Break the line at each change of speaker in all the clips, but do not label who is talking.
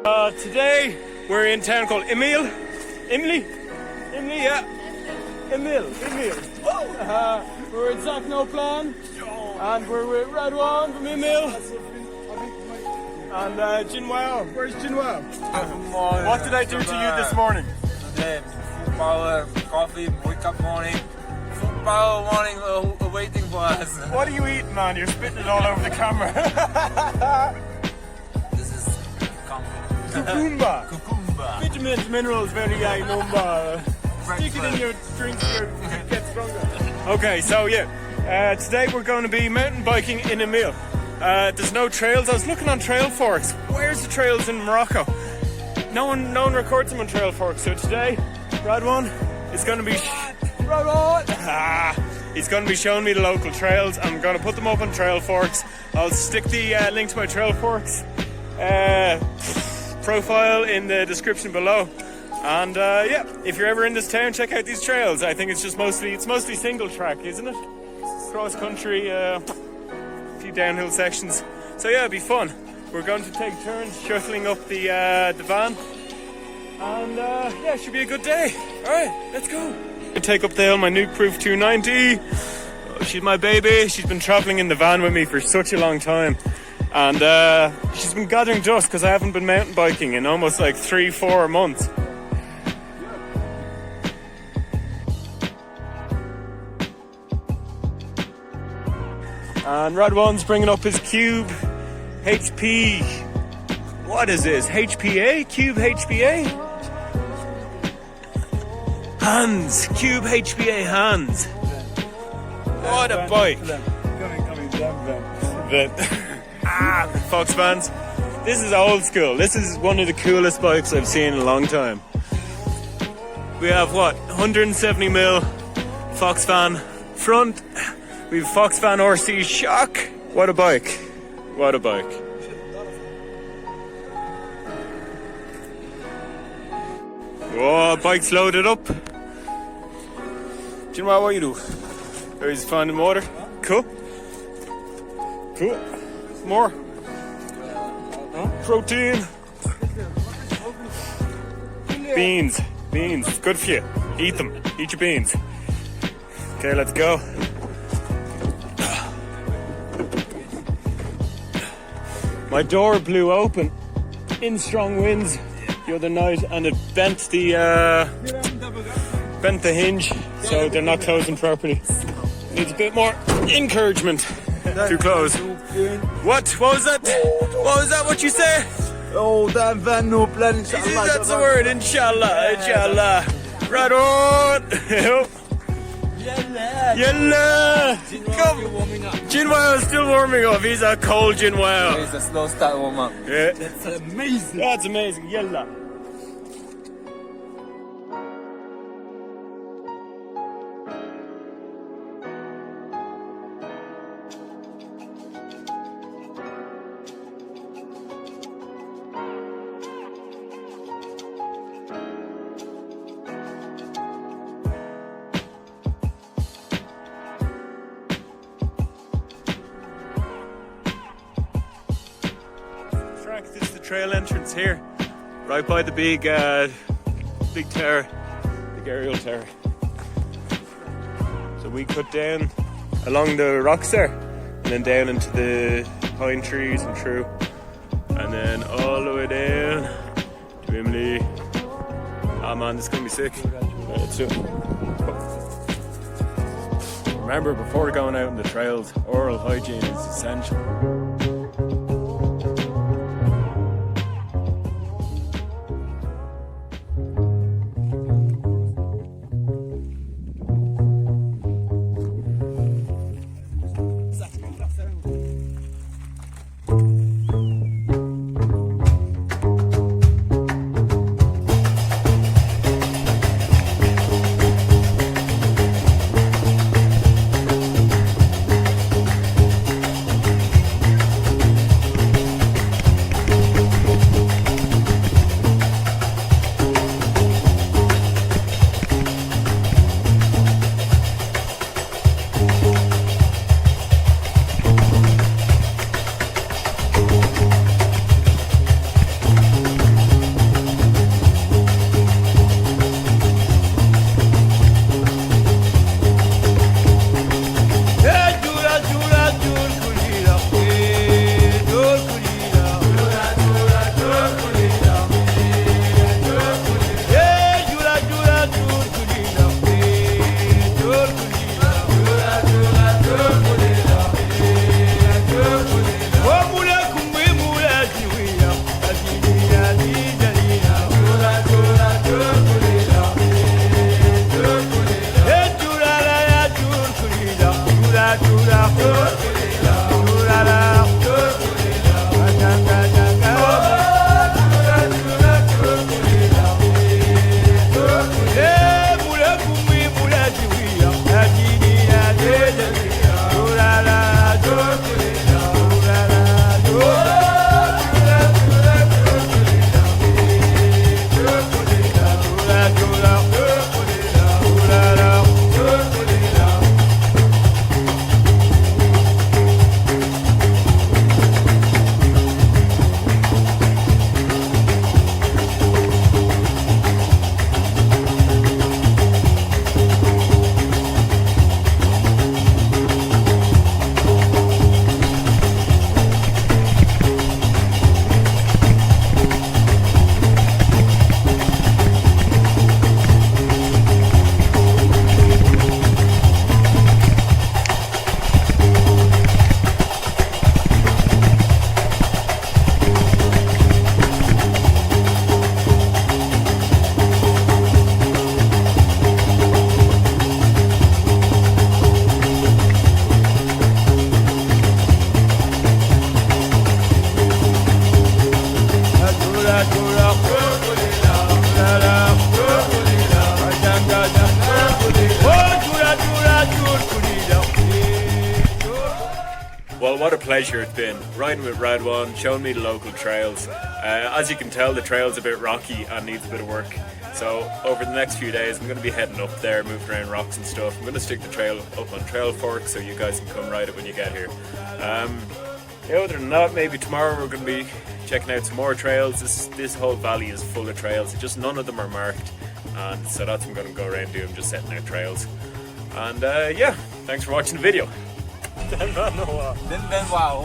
Today we're in a town called Imlil, yeah. Imlil. We're in Zaknoplan, and we're with Radouane from Imlil. And Gnawa. Where's Gnawa? What did I do to you this morning?
Today, football, coffee, wake up morning. Football morning waiting for us.
What are you eating, man? You're spitting it all over the camera.
This is
cucumber.
Cucumber.
Vitamins, minerals, very high number. Stick it in your drink to get stronger. Okay, so yeah, today we're going to be mountain biking in Imlil. There's no trails. I was looking on trail forks. Where's the trails in Morocco? No one records them on trail forks. So today, Radouane is going to be he's going to be showing me the local trails. I'm going to put them up on trail forks. I'll stick the link to my trail forks profile in the description below. And yeah, if you're ever in this town, check out these trails. I think it's mostly single track, isn't it? Cross country, a few downhill sections. So yeah, it'll be fun. We're going to take turns shuttling up the van, and yeah, it should be a good day. All right, let's go. I take up the hill my NUKEPROOF 290. Oh, she's my baby. She's been traveling in the van with me for such a long time. And she's been gathering dust because I haven't been mountain biking in almost like 3-4 months. And Radouane's bringing up his Cube HP. What is this? HPA? Cube HPA? Hands. Cube HPA hands. What a bike. Fox fans. This is old school. This is one of the coolest bikes I've seen in a long time. We have what? 170mm Fox fan front. We have Fox fan RC shock. What a bike. What a bike. Oh, bike's loaded up. Do you know what you do? Oh, he's finding water. Cool. Cool. More. Protein. Beans. Beans. Good for you. Eat them. Eat your beans. Okay, let's go. My door blew open in strong winds the other night, and it bent the hinge, so they're not closing properly. Needs a bit more encouragement to close. What? What was that? What was that? What you say?
Oh, that van no plan.
That's the word. Inshallah. Inshallah. Radouane. Yalla! Come! Gnawa is still warming up. He's a cold Gnawa.
It's a slow start warm up.
Yeah.
That's amazing.
That's amazing. Yalla! This is the trail entrance here, right by the big tower, big aerial tower. So we cut down along the rocks there, and then down into the pine trees and through, and then all the way down to Imlil. Ah man, this is gonna be sick. Right, let's do it. Remember, before going out on the trails, oral hygiene is essential. Well, what a pleasure it's been riding with Radouane, showing me the local trails. As you can tell, the trail's a bit rocky and needs a bit of work. So over the next few days, I'm going to be heading up there, moving around rocks and stuff. I'm going to stick the trail up on Trail Fork so you guys can come ride it when you get here. Yeah, other than that, maybe tomorrow we're going to be checking out some more trails. This whole valley is full of trails. Just none of them are marked, and so that's what I'm going to go around doing, just setting out trails. And yeah, thanks for watching the video.
Wow,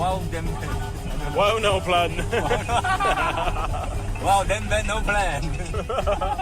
Wow, no plan.
wow, then no plan.